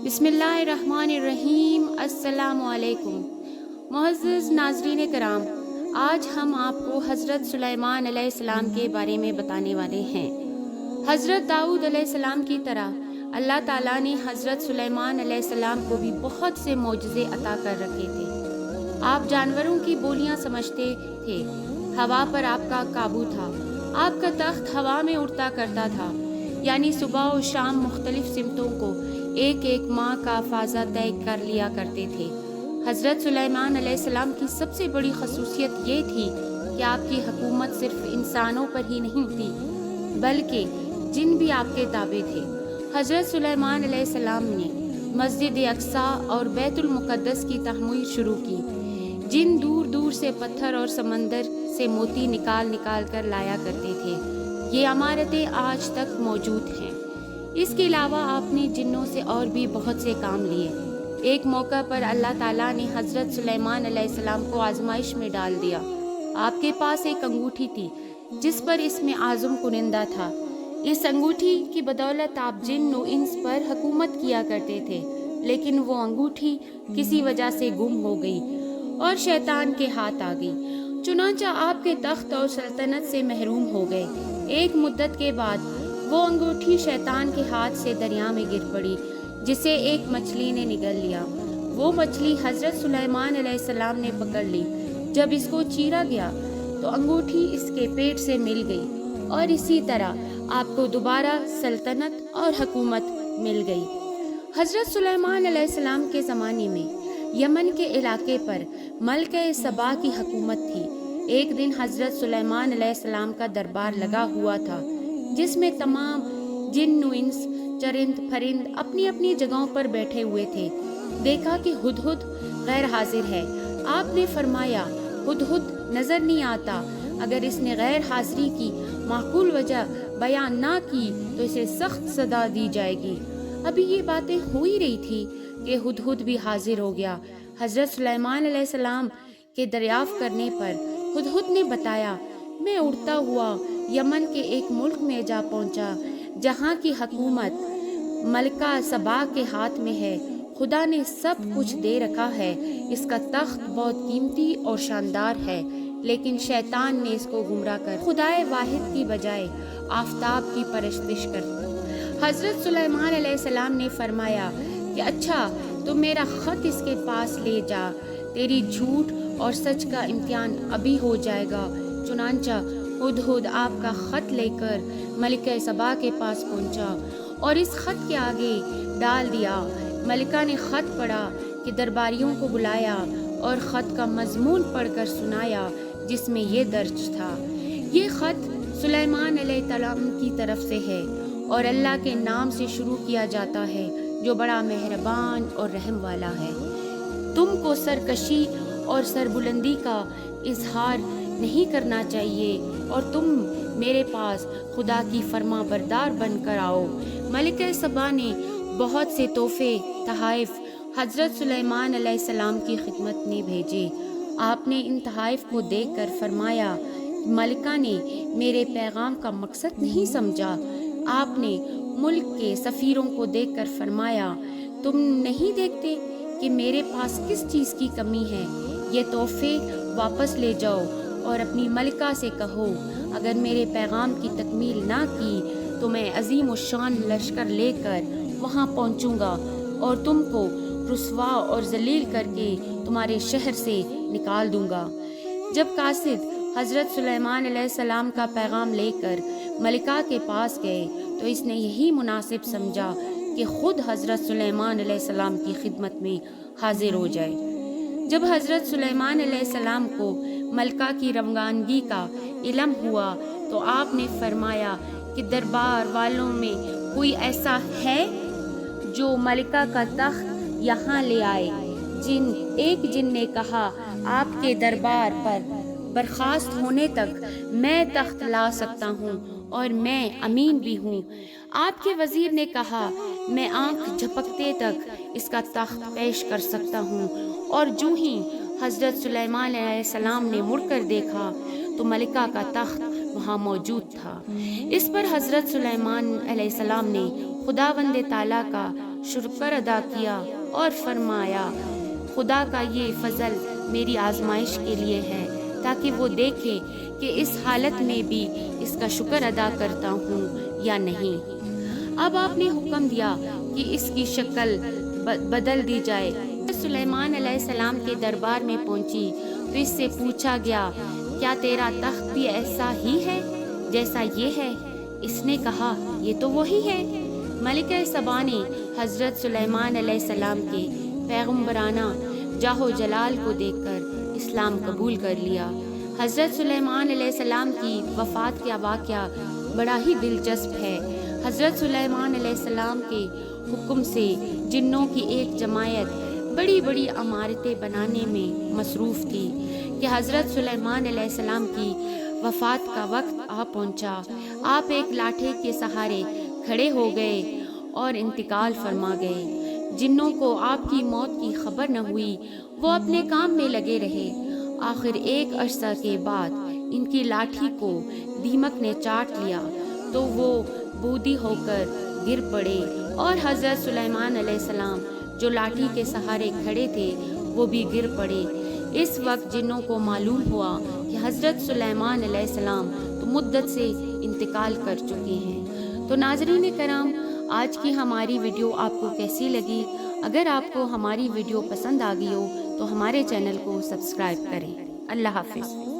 بسم اللہ الرحمن الرحیم۔ السلام علیکم معزز ناظرین کرام، آج ہم آپ کو حضرت سلیمان علیہ السلام کے بارے میں بتانے والے ہیں۔ حضرت داؤد علیہ السلام کی طرح اللہ تعالیٰ نے حضرت سلیمان علیہ السلام کو بھی بہت سے معجزے عطا کر رکھے تھے۔ آپ جانوروں کی بولیاں سمجھتے تھے، ہوا پر آپ کا قابو تھا، آپ کا تخت ہوا میں اڑتا کرتا تھا، یعنی صبح و شام مختلف سمتوں کو ایک ایک ماہ کا فاصلہ طے کر لیا کرتے تھے۔ حضرت سلیمان علیہ السلام کی سب سے بڑی خصوصیت یہ تھی کہ آپ کی حکومت صرف انسانوں پر ہی نہیں تھی بلکہ جن بھی آپ کے تابع تھے۔ حضرت سلیمان علیہ السلام نے مسجد اقصیٰ اور بیت المقدس کی تعمیر شروع کی۔ جن دور دور سے پتھر اور سمندر سے موتی نکال نکال کر لایا کرتے تھے، یہ عمارتیں آج تک موجود ہیں۔ اس کے علاوہ آپ نے جنوں سے اور بھی بہت سے کام لیے۔ ایک موقع پر اللہ تعالیٰ نے حضرت سلیمان علیہ السلام کو آزمائش میں ڈال دیا۔ آپ کے پاس ایک انگوٹھی تھی جس پر اسم اعظم کنندہ تھا۔ اس انگوٹھی کی بدولت آپ جن و انس پر حکومت کیا کرتے تھے، لیکن وہ انگوٹھی کسی وجہ سے گم ہو گئی اور شیطان کے ہاتھ آ گئی، چنانچہ آپ کے تخت اور سلطنت سے محروم ہو گئے۔ ایک مدت کے بعد وہ انگوٹھی شیطان کے ہاتھ سے دریا میں گر پڑی، جسے ایک مچھلی نے نگل لیا۔ وہ مچھلی حضرت سلیمان علیہ السلام نے پکڑ لی۔ جب اس کو چیرا گیا تو انگوٹھی اس کے پیٹ سے مل گئی اور اسی طرح آپ کو دوبارہ سلطنت اور حکومت مل گئی۔ حضرت سلیمان علیہ السلام کے زمانے میں یمن کے علاقے پر ملکہ سبا کی حکومت تھی۔ ایک دن حضرت سلیمان علیہ السلام کا دربار لگا ہوا تھا، جس میں تمام جن و انس، چرند پرند اپنی اپنی جگہوں پر بیٹھے ہوئے تھے۔ دیکھا کہ ہدہد غیر حاضر ہے۔ آپ نے فرمایا، ہدہد نظر نہیں آتا، اگر اس نے غیر حاضری کی معقول وجہ بیان نہ کی تو اسے سخت سزا دی جائے گی۔ ابھی یہ باتیں ہو ہی رہی تھی کہ ہدہد بھی حاضر ہو گیا۔ حضرت سلیمان علیہ السلام کے دریافت کرنے پر ہدہد نے بتایا، میں اڑتا ہوا یمن کے ایک ملک میں جا پہنچا جہاں کی حکومت ملکہ سبا کے ہاتھ میں ہے۔ خدا نے سب کچھ دے رکھا ہے، اس کا تخت بہت قیمتی اور شاندار ہے، لیکن شیطان نے اس کو گمراہ کر خدائے واحد کی بجائے آفتاب کی پرستش کر دی۔ حضرت سلیمان علیہ السلام نے فرمایا کہ اچھا، تو میرا خط اس کے پاس لے جا، تیری جھوٹ اور سچ کا امتحان ابھی ہو جائے گا۔ چنانچہ ہدہد آپ کا خط لے کر ملکہ سبا کے پاس پہنچا اور اس خط کے آگے ڈال دیا۔ ملکہ نے خط پڑھا کہ درباریوں کو بلایا اور خط کا مضمون پڑھ کر سنایا، جس میں یہ درج تھا، یہ خط سلیمان علیہ السلام کی طرف سے ہے اور اللہ کے نام سے شروع کیا جاتا ہے جو بڑا مہربان اور رحم والا ہے۔ تم کو سرکشی اور سربلندی کا اظہار نہیں کرنا چاہیے اور تم میرے پاس خدا کی فرما بردار بن کر آؤ۔ ملکہ سبا نے بہت سے تحفے تحائف حضرت سلیمان علیہ السلام کی خدمت میں بھیجے۔ آپ نے ان تحائف کو دیکھ کر فرمایا، ملکہ نے میرے پیغام کا مقصد نہیں سمجھا۔ آپ نے ملک کے سفیروں کو دیکھ کر فرمایا، تم نہیں دیکھتے کہ میرے پاس کس چیز کی کمی ہے؟ یہ تحفے واپس لے جاؤ اور اپنی ملکہ سے کہو، اگر میرے پیغام کی تکمیل نہ کی تو میں عظیم الشان لشکر لے کر وہاں پہنچوں گا اور تم کو رسوا اور ذلیل کر کے تمہارے شہر سے نکال دوں گا۔ جب قاصد حضرت سلیمان علیہ السلام کا پیغام لے کر ملکہ کے پاس گئے تو اس نے یہی مناسب سمجھا کہ خود حضرت سلیمان علیہ السلام کی خدمت میں حاضر ہو جائے۔ جب حضرت سلیمان علیہ السلام کو ملکہ کی روانگی کا علم ہوا تو آپ نے فرمایا کہ دربار والوں میں کوئی ایسا ہے جو ملکہ کا تخت یہاں لے آئے؟ ایک جن نے کہا، آپ کے دربار پر برخاست ہونے تک میں تخت لا سکتا ہوں اور میں امین بھی ہوں۔ آپ کے وزیر نے کہا، میں آنکھ جھپکتے تک اس کا تخت پیش کر سکتا ہوں، اور جو ہی حضرت سلیمان علیہ السلام نے مڑ کر دیکھا تو ملکہ کا تخت وہاں موجود تھا۔ اس پر حضرت سلیمان علیہ السلام نے خداوند تعالیٰ کا شکر ادا کیا اور فرمایا خدا کا یہ فضل میری آزمائش کے لیے ہے تاکہ وہ دیکھے کہ اس حالت میں بھی اس کا شکر ادا کرتا ہوں یا نہیں۔ اب آپ نے حکم دیا کہ اس کی شکل بدل دی جائے۔ سلیمان علیہ السلام کے دربار میں پہنچی تو اس سے پوچھا گیا کیا تیرا تخت بھی ایسا ہی ہے جیسا یہ ہے؟ اس نے کہا یہ تو وہی ہے۔ ملکہ سبا نے حضرت سلیمان علیہ السلام کے پیغمبرانہ جاہ و جلال کو دیکھ کر اسلام قبول کر لیا۔ حضرت سلیمان علیہ السلام کی وفات کا واقعہ بڑا ہی دلچسپ ہے۔ حضرت سلیمان علیہ السلام کے حکم سے جنوں کی ایک جماعت بڑی بڑی عمارتیں بنانے میں مصروف تھی کہ حضرت سلیمان علیہ السلام کی وفات کا وقت آ پہنچا۔ آپ ایک لاٹھی کے سہارے کھڑے ہو گئے اور انتقال فرما گئے۔ جنوں کو آپ کی موت کی خبر نہ ہوئی، وہ اپنے کام میں لگے رہے۔ آخر ایک عرصہ کے بعد ان کی لاٹھی کو دیمک نے چاٹ لیا تو وہ بودی ہو کر گر پڑے اور حضرت سلیمان علیہ السلام جو لاٹھی کے سہارے کھڑے تھے وہ بھی گر پڑے۔ اس وقت جنوں کو معلوم ہوا کہ حضرت سلیمان علیہ السلام تو مدت سے انتقال کر چکے ہیں۔ تو ناظرین کرام، آج کی ہماری ویڈیو آپ کو کیسی لگی؟ اگر آپ کو ہماری ویڈیو پسند آ گئی ہو تو ہمارے چینل کو سبسکرائب کریں۔ اللہ حافظ۔